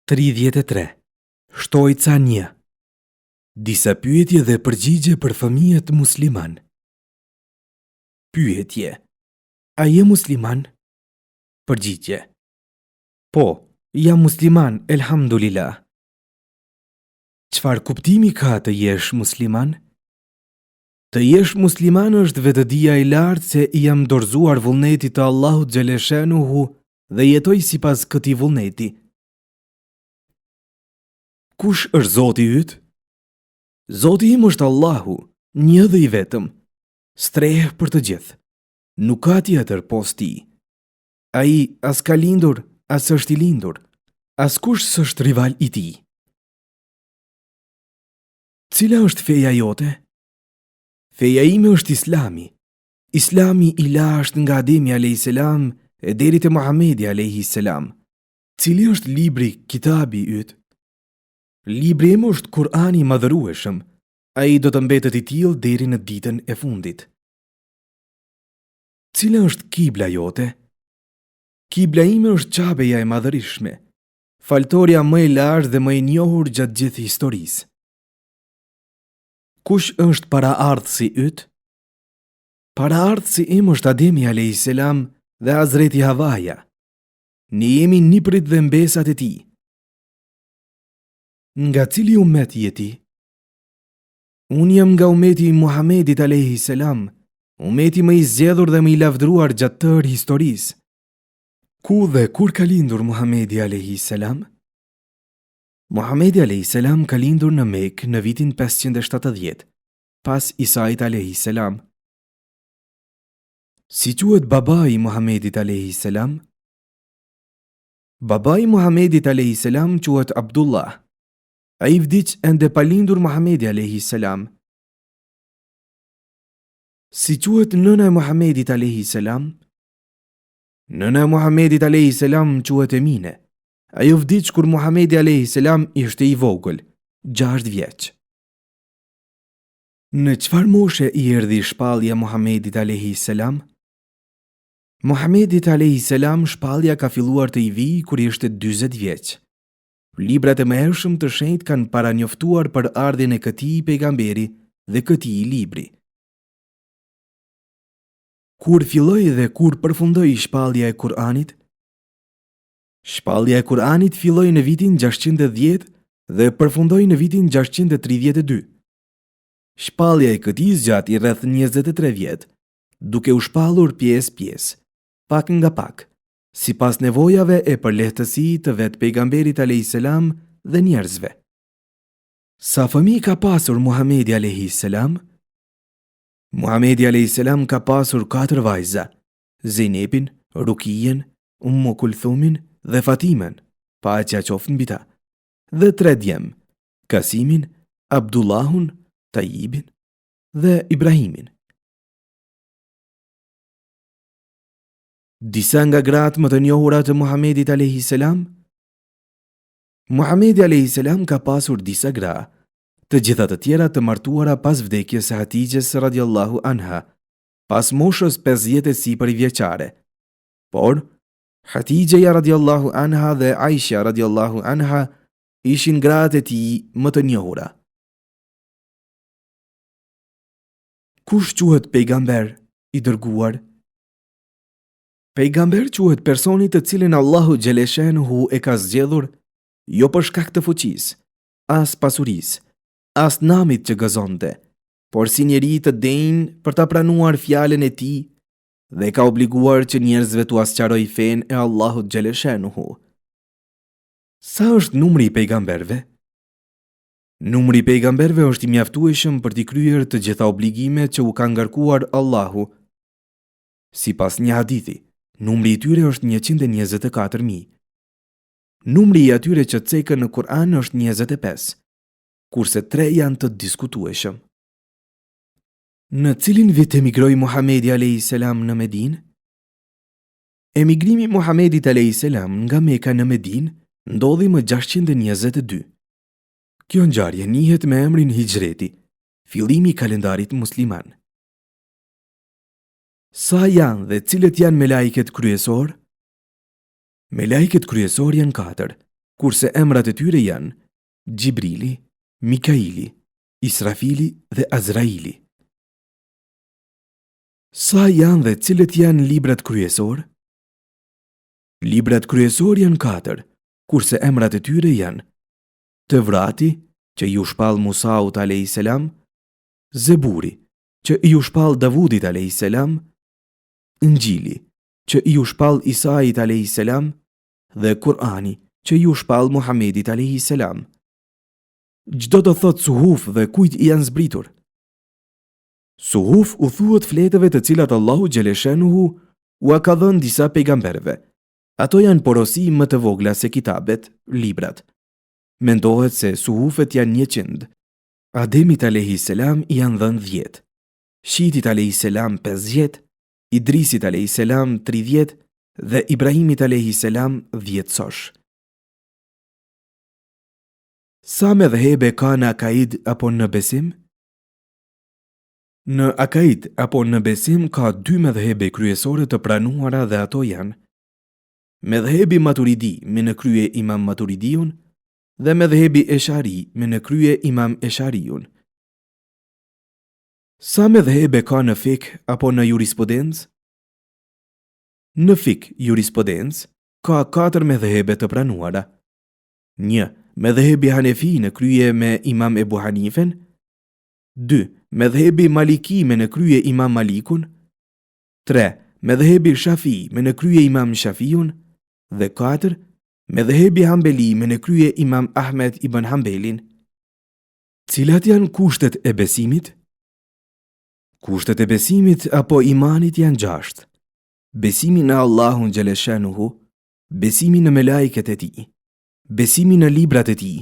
33. Shtojca 1. Disa pyetje dhe përgjigje për fëmijët musliman. Pyetje: a je musliman? Përgjigje: po, jam musliman, elhamdulillah. Çfarë kuptimi ka të jesh musliman? Të jesh musliman është vetëdia e lartë se i jam dorëzuar vullnetit të Allahut xhaleshanuhu dhe jetoj sipas këtij vullneti. Kush është Zoti yt? Zoti im është Allahu, një dhe i vetëm, strehë për të gjithë. Nuk ka tjetër pos tij. Ai as ka lindur, as është i lindur, as kush s'është rival i tij. Cila është feja jote? Feja ime është Islami. Islami i lashtë nga Ademi a.s. e deri te Muhamedi a.s. Cili është libri, kitabi yt? Libri im është Kurani i madhërueshëm. Ai do të mbetet i tillë deri në ditën e fundit. Cila është kibla jote? Kibla ime është Qabeja e madhërishme, faltoria më e lashtë dhe më e njohur gjatë gjithë historisë. Kush është paraardhësi yt? Paraardhësi im është Ademi a.s. dhe Hazreti Havaja. Ne jemi niprit dhe mbesat e tij. Nga cili ummet je ti? Unë jam nga ummeti i Muhamedit a.s., ummeti më i zgjedhur dhe më i lavdruar gjatë tërë historisë. Ku dhe kur ka lindur Muhamedi a.s.? Muhamedi a.s. ka lindur në Mekë në vitin 570, pas Isait a.s. Si quhet babai i Muhamedit a.s.? Babai i Muhamedit a.s. quhet Abdullah. Ai vdiq ende pa lindur Muhamedi a.s. Si quhet nëna e Muhamedit a.s.? Nëna e Muhamedit a.s. quhet Emine. Ajo vdiq kur Muhamedi a.s. ishte i vogël, 6 vjeç. Në çfarë moshe i erdhi shpallja Muhamedit a.s.? Muhamedit a.s. shpallja ka filluar të i vijë kur ishte 40 vjeç. Librat e mëhershëm të shenjtë kanë paranjoftuar për ardhjen e këtij pejgamberi dhe këtij libri. Kur filloi dhe kur përfundoi shpallja e Kur'anit? Shpallja e Kur'anit filloi në vitin 610 dhe përfundoi në vitin 632. Shpallja e këtij zgjati rreth 23 vjet, duke u shpallur pjesë-pjesë, pak nga pak, sipas nevojave e përlehtësisë të vet pejgamberit a.s. dhe njerëzve. Sa fëmijë ka pasur Muhamedi a.s.? Muhamedi a.s. ka pasur 4 vajza: Zejnepin, Rukijen, Ummu Kulthumin dhe Fatimen, paqja qoftë mbi ta, dhe 3 djem: Kasimin, Abdullahun, Tajibin dhe Ibrahimin. Disa nga gratë më të njohura të Muhamedit a.s. Muhamedi a.s. ka pasur disa gra, të gjitha të tjera të martuara pas vdekjes së Hatijes radhiyallahu anha, pas moshës 51 vjeçare. Por Hatijeja radhiyallahu anha dhe Aisha radhiyallahu anha ishin gratë e tij më të njohura. Kush quhet pejgamber i dërguar? Pejgamber quhet personi të cilin Allahu xhaleshanuhu e ka zgjedhur jo për shkak të fuqisë, as pasurisë, as namit që gëzonte, por si njeri të denjë për ta pranuar fjalën e tij dhe ka obliguar që njerëzve t'u asqaroj fenë e Allahut xhaleshanuhu. Sa është numri i pejgamberve? Numri i pejgamberve është i mjaftueshëm për t'i kryer të gjitha obligimet që u ka ngarkuar Allahu. Sipas një hadithi, numri i tyre është 124.000. Numri i atyre që cekën në Kur'an është 25, kurse 3 janë të diskutueshëm. Në cilin vit emigroi Muhamedi a.s. në Medinë? Emigrimi i Muhamedit a.s. nga Meka në Medinë ndodhi më 622. Kjo ngjarje njihet me emrin Hijreti, fillimi i kalendarit musliman. Sa janë dhe cilët janë melajket kryesor? Melajket kryesor janë 4, kurse emrat e tyre janë Gjibrili, Mikaili, Israfili dhe Azraili. Sa janë dhe cilët janë librat kryesor? Librat kryesor janë 4, kurse emrat e tyre janë Tevrati, që ju shpall Musaut a.s., Zeburi, që ju shpall Davudit a.s., Injili, që ju shpall Isait a.s., dhe Kurani, që ju shpall Muhamedit a.s. Gjdo do thot suhuf dhe kujt i janë zbritur? Suhuf u thuhet fletëve të cilat Allahu xhaleshenuhu u ka dhënë disa pejgamberëve. Ato janë porosi më të vogla se kitabet, librat. Mendohet se suhufet janë 100. Ademit a.s. i janë dhënë 10, Shitit a.s. 50, Idrisit a.s. 30 dhe Ibrahimit a.s. 10 sosh. Sa medhhebe ka në akaid apo në besim? Në akaid apo në besim ka 2 medhhebe kryesore të pranuara dhe ato janë medhhebi Maturidi me në krye Imam Maturidiun dhe medhhebi Eshari me në krye Imam Eshariun. Sa medhhebe ka në fik apo në jurisprudencë? Në fik jurisprudencë ka 4 medhhebe të pranuara. 1. Medhhebi Hanefi në krye me Imam Ebu Hanifen. 2. Medhhebi Maliki me në krye Imam Malikun. 3. Medhhebi Shafi me në krye Imam Shafiun. Dhe 4. Medhhebi Hambeli me në krye Imam Ahmed ibn Hambelin. Cilat janë kushtet e besimit? Kushtet e besimit apo imanit janë 6. Besimi në Allahun xhaleshenuhu, besimi në melajket e tij, besimi në librat e tij,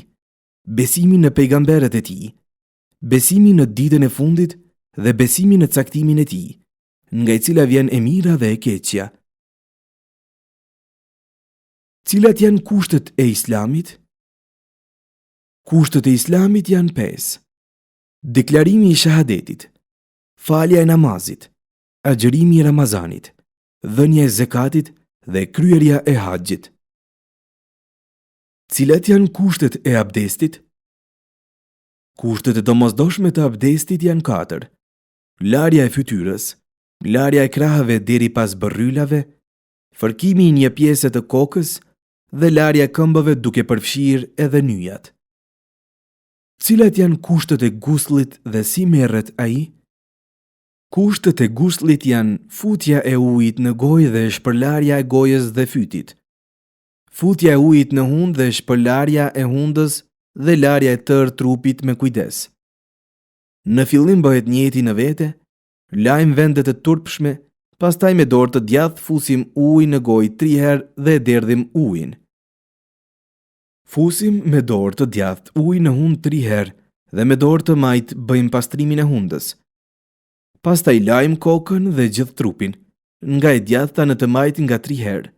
besimi në pejgamberet e tij, besimi në ditën e fundit dhe besimi në caktimin e tij, nga i cila vjen e mira dhe e keqja. Cilat janë kushtet e Islamit? Kushtet e Islamit janë 5. Deklarimi i shahadetit, falja e namazit, agjërimi i Ramazanit, dhënia e zekatit dhe kryerja e haxhit. Cilat janë kushtet e abdestit? Kushtet e domosdoshme të abdestit janë 4. Larja e fytyrës, larja e krahëve deri pas bërrylave, fërkimi i një pjese të kokës dhe larja e këmbëve duke përfshirë edhe nyjat. Cilat janë kushtet e guslit dhe si merret ai? Kushtet e guslit janë futja e ujit në gojë dhe shpërlarja e gojës dhe fytit, futja e ujit në hund dhe shpërlarja e hundës dhe larja e tërë trupit me kujdes. Në fillim bëhet njëti në vete, lajm vendet e turpshme, pastaj me dorë të djathtë fusim ujë në gojë 3 herë dhe derdhim ujin. Fusim me dorë të djathtë ujë në hund 3 herë dhe me dorë të majt bëjmë pastrimin e hundës. Pastaj lajm kokën dhe gjithë trupin, nga e djathta në të majt nga 3 herë.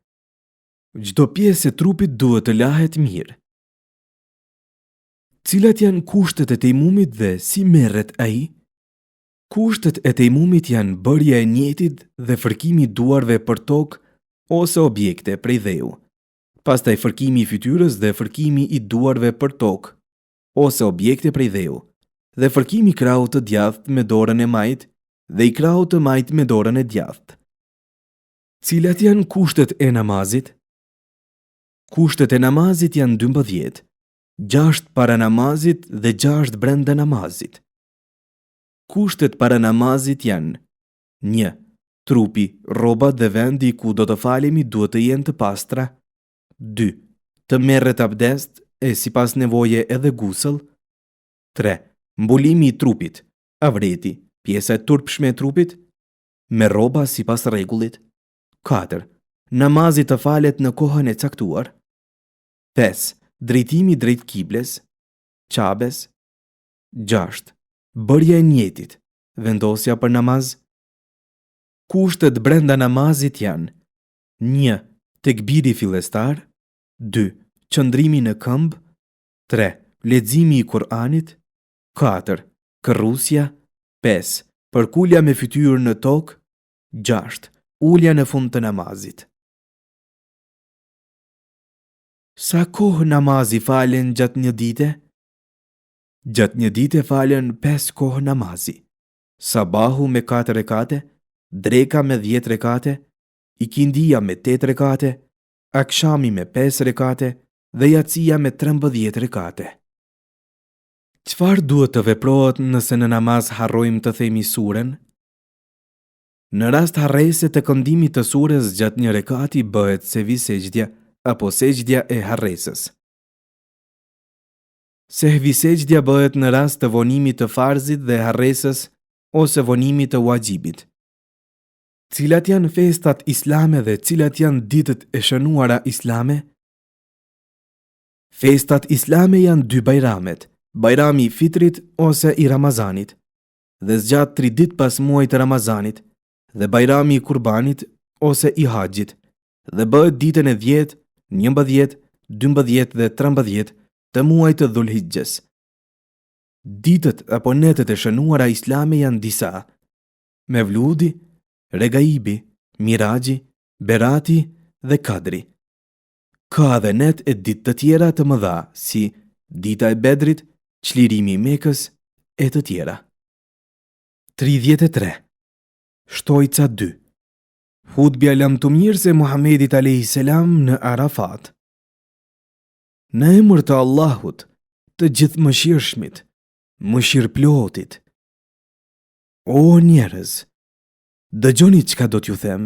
Çdo pjesë e trupit duhet të lahet mirë. Cilat janë kushtet e tejmumit dhe si merret ai? Kushtet e tejmumit janë bërja e njetit dhe fërkimi i duarve për tokë ose objekte prej dheu. Pastaj fërkimi i fytyrës dhe fërkimi i duarve për tokë ose objekte prej dheu, dhe fërkimi i krahut të djathtë me dorën e majt dhe i krahut të majt me dorën e djathtë. Cilat janë kushtet e namazit? Kushtet e namazit janë 12, 6 para namazit dhe 6 brenda namazit. Kushtet para namazit janë 1. Trupi, rrobat dhe vendi ku do të falemi duhet të jenë të pastra. 2. Të merret abdest e sipas nevoje edhe gusël. 3. Mbulimi i trupit, avreti, pjesa e turpshme e trupit, me rroba sipas rregullit. 4. Namazi të falet në kohën e caktuar. 5. Drejtimi drejt kibles, Qabes. 6. Bërja e njetit, vendosja për namaz. Kushtet brenda namazit janë 1. Tekbiri fillestar. 2. Qëndrimi në këmbë. 3. Leximi i Kur'anit. 4. Kërrusja. 5. Përkulja me fytyrë në tokë. 6. Ulja në fund të namazit. Sa kohë namazi falen gjatë një dite? Gjatë një dite falen 5 kohë namazi. Sabahu me 4 rekate, dreka me 10 rekate, ikindia me 8 rekate, akshami me 5 rekate dhe jacia me 13 rekate. Çfarë duhet të veprohet nëse në namaz harrojmë të themi suren? Në rast harrese të këndimit të surës gjatë një rekati bëhet sevi sejdja apo sejdja e harresës. Sehvi sejdja bëhet në rast të vonimit të farzit dhe harresës ose vonimit të wajibit. Cilat janë festat islame dhe cilat janë ditët e shënuara islame? Festat islame janë 2 bajramet, bajrami i Fitrit ose i Ramazanit, dhe zgjat 3 ditë pas muajit të Ramazanit, dhe bajrami i Kurbanit ose i Haxhit, dhe bëhet ditën e 10, 11, 12 dhe 13 të muajit të Dhulhixhes. Ditët apo netët e shënuara islame janë disa: Mevludi, Regaibi, Miraxhi, Berati dhe Kadri. Ka dhe net e ditë të tjera të mëdha, si dita e Bedrit, çlirimi i Mekës e të tjera. 33. Shtojca 2. Hutbja lamtumërse e Muhamedit a.s. në Arafat. Në emër të Allahut, të gjithëmëshirshmit, mëshirëplotit. O njerëz, dëgjoni çka do t'ju them,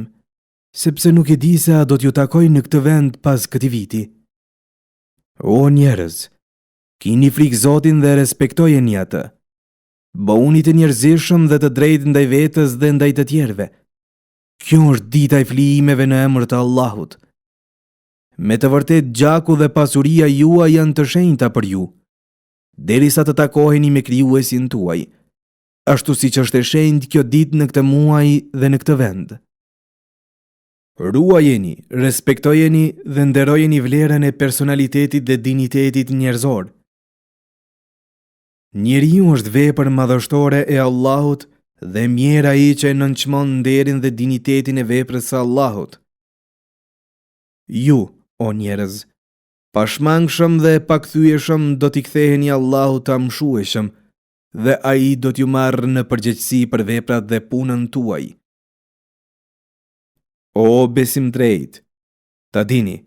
sepse nuk e di sa do t'ju takoj në këtë vend pas këtij viti. O njerëz, kini frikë Zotin dhe respektojeni atë. Bëuni të njerëzishëm dhe të drejtë ndaj vetës dhe ndaj të tjerëve. Kjo është dita e flijimeve në emër të Allahut. Me të vërtet gjaku dhe pasuria juaj janë të shenjta për ju, derisa të takoheni me krijuesin tuaj, ashtu siç është e shenjtë kjo ditë në këtë muaj dhe në këtë vend. Ruajeni, respektojeni dhe nderojeni vlerën e personalitetit dhe dinitetit njerëzor. Njeriu është vepër madhështore e Allahut dhe mjera ai që e nënçmon nderin dhe dinitetin e veprës së Allahut. Ju, o njerëz, pashmangshëm dhe pakthyeshëm do t'i ktheheni Allahut të mshueshëm dhe ai do t'ju marrë në përgjegjësi për veprat dhe punën tuaj. O besimdrejt, ta dini,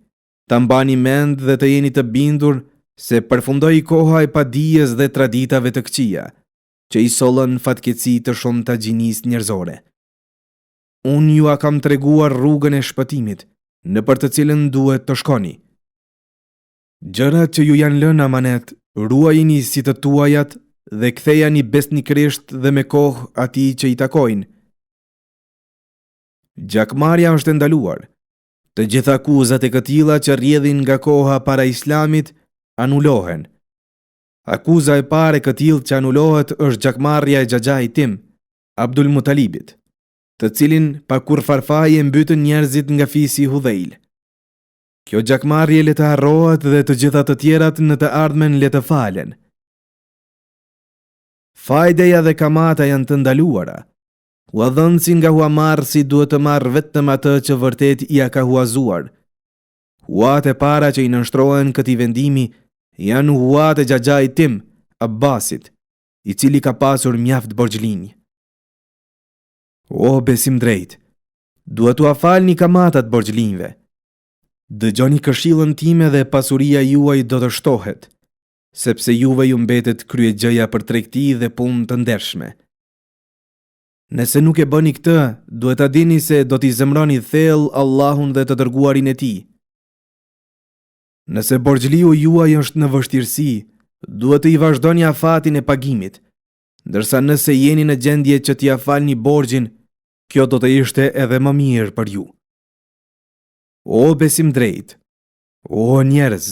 ta mbani mend dhe të jeni të bindur se përfundoi koha e padijes dhe traditave të këqija, që i sollën fatkeqësi të shumta gjinis njerëzore. Unë ju a kam treguar rrugën e shpëtimit, në për të cilën duhet të shkoni. Gjërat që ju janë lënë amanet, ruajini si të tuajat dhe kthejani besnikërisht dhe me kohë atij që i takojnë. Gjakmarrja është ndaluar. Të gjitha akuzat e këtilla që rrjedhin nga koha para Islamit anulohen. Akuza e parë e këtillë që anulohet është gjakmarrja e xhaxhait tim, Abdul Mutalibit, të cilin pa kur farfaje mbytën njerëzit nga fisi Hudhail. Kjo gjakmarrje le të harrohet dhe të gjitha të tjerat në të ardhmen le të falen. Fajdeja dhe kamata janë të ndaluara. Huadhënësi nga huamarrësi duhet të marrë vetëm atë që vërtet ia ka huazuar. Huat e para që i nënshtrohen këtij vendimi janë huat e xhaxhait tim, Abbasit, i cili ka pasur mjaft borxhlinj. O besimdrejt, duhet t'u falni kamatat borxhlinjve. Dëgjoni këshillën time dhe pasuria juaj do të shtohet, sepse juve ju mbetet kryegjëja për tregti dhe punë të ndershme. Nëse nuk e bëni këtë, duhet ta dini se do t'i zemroni thellë Allahun dhe të dërguarin e tij. Nëse borxhliu juaj është në vështirësi, duhet të i vazhdoni afatin e pagimit, ndërsa nëse jeni në gjendje që t'i falni borxhin, kjo do të ishte edhe më mirë për ju. O besimdrejt, o njerëz,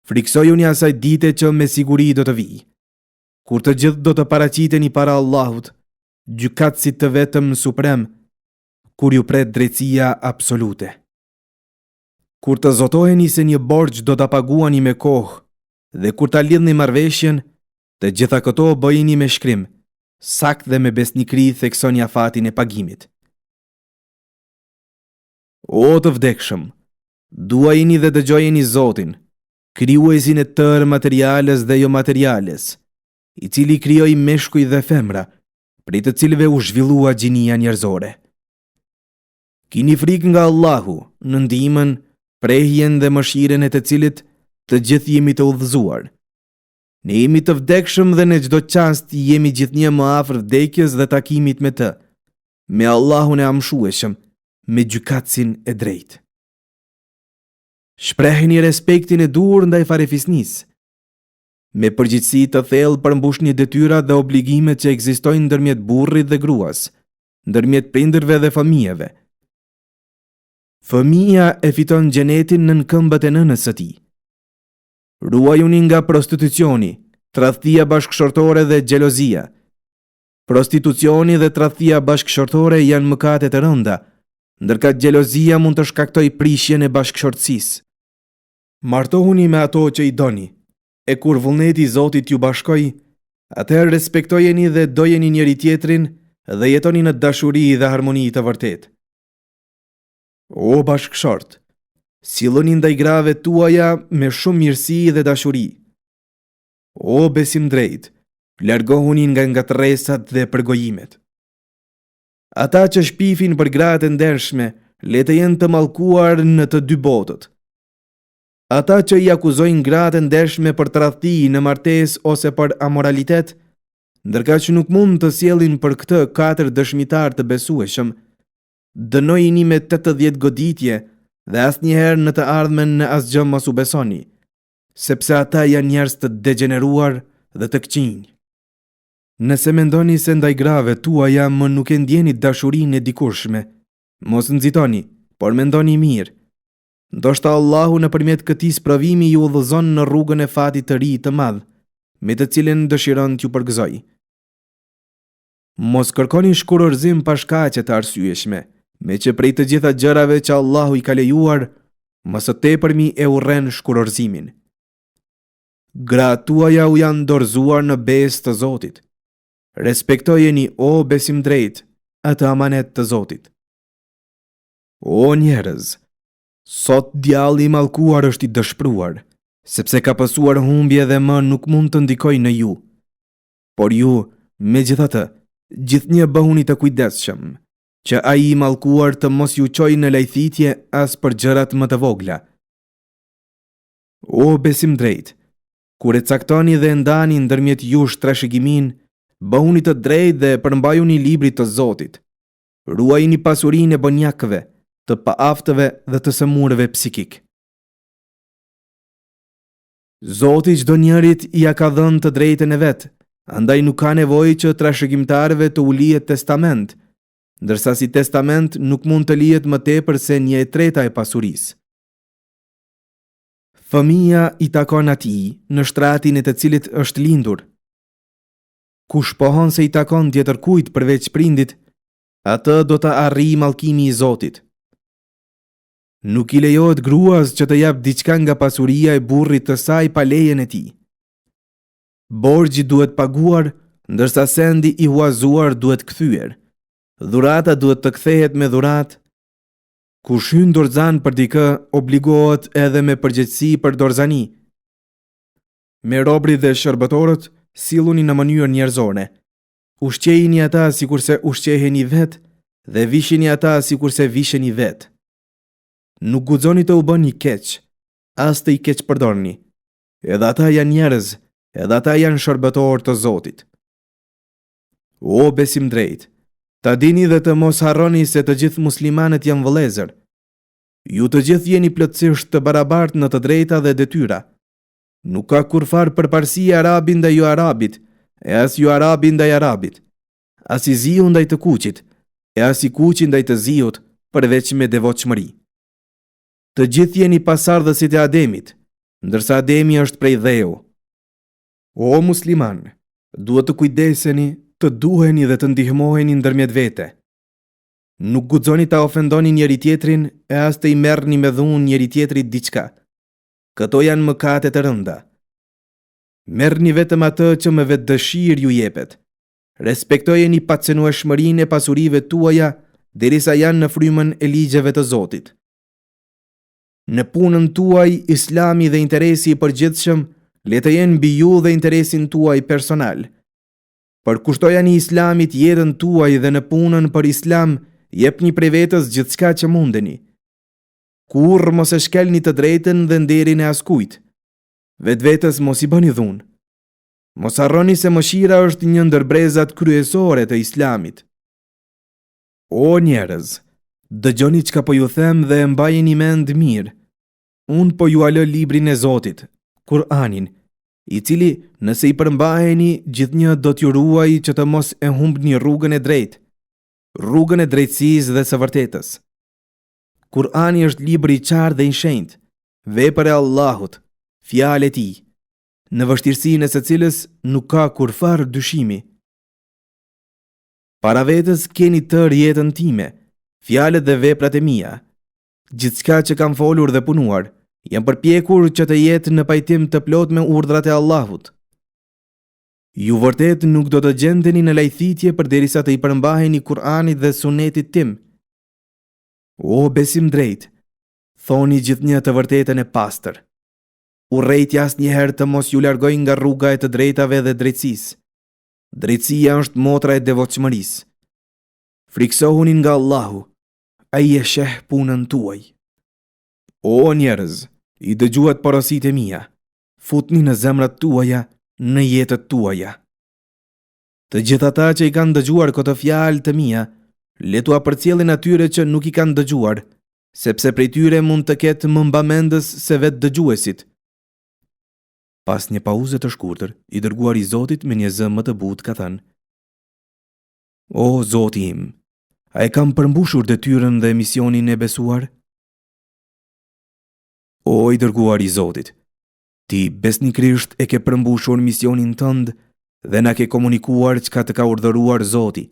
friksojuni asaj dite që me siguri do të vijë, kur të gjithë do të paraqiteni para Allahut, gjykatësit të vetëm suprem, kur ju pret drejtësia absolute. Kur të zotoheni se një borxh do ta paguani me kohë dhe kur ta lidhni marrëveshjen, të gjitha këto bëjini me shkrim, sakt dhe me besnikëri theksoni afatin e pagimit. O të vdekshëm, duajini dhe dëgjojeni Zotin, krijuesin e tërë materiales dhe jo materiales, i cili krijoi meshkuj dhe femra, prej të cilëve u zhvillua gjinia njerëzore. Kini frikë nga Allahu në ndihmën, prehjen dhe mëshiren e të cilit të gjithë jemi të udhëzuar. Ne jemi të vdekshëm dhe në çdo çast jemi gjithnjë më afër vdekjes dhe takimit me të, me Allahun e amshueshëm, me gjykatësin e drejtë. Shprehni respektin e dur ndaj farefisnisë. Me përgjegjësi të thellë përmbushni detyrat dhe obligimet që ekzistojnë ndërmjet burrit dhe gruas, ndërmjet prindërve dhe fëmijëve. Fëmia e fiton xhenetin nën këmbët e nënës së tij. Ruajuni nga prostitucioni, tradhtia bashkëshortore dhe xhelozia. Prostitucioni dhe tradhtia bashkëshortore janë mëkate të rënda, ndërka xhelozia mund të shkaktojë prishjen e bashkëshortësisë. Martohuni me ato që i doni, e kur vullneti i Zotit ju bashkoj, atëherë respektojeni dhe dojeni njëri tjetrin dhe jetoni në dashuri dhe harmoni të vërtetë. O bashkëshort, silloni ndaj grave tuaja me shumë mirësi dhe dashuri. O besim drejt, largohuni nga ngatërresat dhe përgojimet. Ata që shpifin për gratë e ndershme, le të jenë të mallkuar në të dy botët. Ata që i akuzojnë gratë e ndershme për tradhti në martesë ose për amoralitet, ndërka që nuk mund të sjellin për këtë 4 dëshmitar të besueshëm, dënojini me 80 goditje dhe asnjëherë në të ardhmen në asgjë mos u besoni, sepse ata janë njerëz të degeneruar dhe të këqinj. Nëse mendoni se ndaj grave tuaja më nuk e ndjeni dashurinë e dikurshme, mos nxitoni, por mendoni mirë. Ndoshta Allahu nëpërmjet këtij sprovimi ju udhëzon në rrugën e fatit të ri të madh, me të cilën dëshiron t'ju përgëzojë. Mos kërkoni shkurorzim pa shkaqe të arsyeshme, me që prej të gjitha gjërave që Allahu i ka lejuar, më së tepërmi e urren shkurorzimin. Gratë tuaja u janë dorëzuar në besë të Zotit. Respektojeni, o besim drejt, atë amanet të Zotit. O njerëz, sot djalli i mallkuar është i dëshpëruar, sepse ka pësuar humbje dhe më nuk mund të ndikojë në ju. Por ju, megjithatë, gjithnjë bëhuni të kujdesshëm, që ai i mallkuar të mos ju çojë në lajthitje as për gjërat më të vogla. O besim drejt, kur e caktoni dhe ndani ndërmjet jush trashëgimin, bëhuni të drejtë dhe përmbajuni librit të Zotit. Ruajini pasurinë e bonjakëve, të paaftëve dhe të sëmurëve psikik. Zoti çdo njerit ja ka dhënë të drejtën e vet, andaj nuk ka nevojë që trashëgimtarëve të u lihet testament, ndërsa si testament nuk mund të lihet më tepër se 1/3 e pasurisë. Fëmia i takon atij në shtratin e të cilit është lindur. Kush pohon se i takon tjetër kujt përveç prindit, atë do të arrijë mallkimi i Zotit. Nuk i lejohet gruas që të jap diçka nga pasuria e burrit të saj pa lejen e tij. Borxhi duhet paguar, ndërsa sendi i huazuar duhet kthyer. Dhurata duhet të kthehet me dhuratë. Kush hyn dorëzan për dikë, obligohet edhe me përgjegjësi për dorëzani. Me robrit dhe shërbëtorët silluni në mënyrë njerëzore. Ushqejini ata sikurse ushqeheni vet dhe vishini ata sikurse visheni vet. Nuk guxoni të u bëni keq, as të i keq përdorni. Edhe ata janë njerëz, edhe ata janë shërbëtorë të Zotit. O besim drejt, ta dini dhe të mos harroni se të gjithë muslimanët janë vëllezër. Ju të gjithë jeni plotësisht të barabartë në të drejta dhe detyra. Nuk ka kurfar përparësi Arabi ndaj jo Arabit, e as ju Arabi ndaj Arabit, as i ziu ndaj të kuqit, e as i kuqi ndaj të ziut, përveç me devotshmëri. Të gjithë jeni pasardhësit e Ademit, ndërsa Ademi është prej dheu. O musliman, duhet të kujdeseni, të duheni dhe të ndihmoheni ndërmjet vete. Nuk guxoni ta ofendoni njëri tjetrin e as të i merrni me dhunë njëri tjetrit diçka. Këto janë mëkate të rënda. Merrni vetëm atë që me vetë dëshirë ju jepet. Respektojeni patsenueshmërinë e pasurive tuaja derisa janë në frymën e ligjeve të Zotit. Në punën tuaj, Islami dhe interesi i përgjithshëm le të jenë mbi ju dhe interesin tuaj personal. Përkushtojani Islamit jetën tuaj dhe në punën për Islam jepni prej vetës gjithçka që mundeni. Kurrë mos e shkelni të drejtën dhe nderin e askujt. Vetvetes mos i bëni dhunë. Mos harroni se mëshira është një ndër brezat kryesore të Islamit. O njerëz, dëgjoni çka po ju them dhe e mbajini mend mirë. Unë po ju alë librin e Zotit, Kur'anin, i cili nëse i përmbaheni gjithnjë do t'ju ruaj që të mos e humbni rrugën e drejtë, rrugën e drejtësisë dhe së vërtetës. Kur'ani është libri i qartë dhe i shenjtë, vepër e Allahut, fjalë e tij, në vështirësinë e së cilës nuk ka kurfar dyshimi. Para vetës keni tërë jetën time, fjalët dhe veprat e mia. Gjithçka që kam folur dhe punuar, jam përpjekur që të jetë në pajtim të plot me urdhrat e Allahut. Ju vërtet nuk do të gjendeni në lajthitje përderisa të i përmbaheni Kur'anit dhe sunetit tim. O besim drejt, thoni gjithnjë të vërtetën e pastër. Urrejtja asnjëherë të mos ju largoj nga rruga e të drejtave dhe drejtësisë. Drejtësia është motra e devotshmërisë. Friksohuni nga Allahu, ai e sheh punën tuaj. O njerëz, i dëgjuat porositë e mia, futni në zemrat tuaja, në jetët tuaja. Të gjithë ata që i kanë dëgjuar këto fjalë të mia, le t'u përcjellin atyre që nuk i kanë dëgjuar, sepse prej tyre mund të ketë më mbamendës se vetë dëgjuesit. Pas një pauze të shkurtër, i dërguari i Zotit me një zë më të butë ka thënë: O Zoti im, a e kam përmbushur detyrën dhe misionin e besuar? O i dërguari i Zotit, ti besnikrisht e ke përmbushur misionin tënd dhe na ke komunikuar çka të ka urdhëruar Zoti.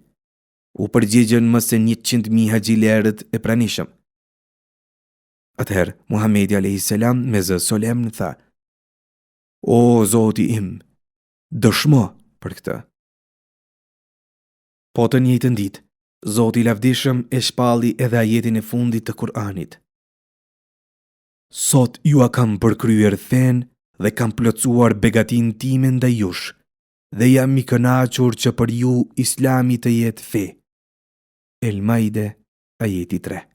U përgjigjen më se 100.000 haxhilerët e pranishëm. Atëherë Muhamedi a.s. me zë solemn tha: O Zoti im, dëshmo për këtë. Po të njëjtën ditë, Zoti i lavdishëm e shpalli edhe ajetin e fundit të Kur'anit. Sot ju a kam përkryer fen dhe kam plotësuar begatin time ndaj jush, dhe jam i kënaqur që për ju Islami të jetë fe. El Maide, ajeti 3.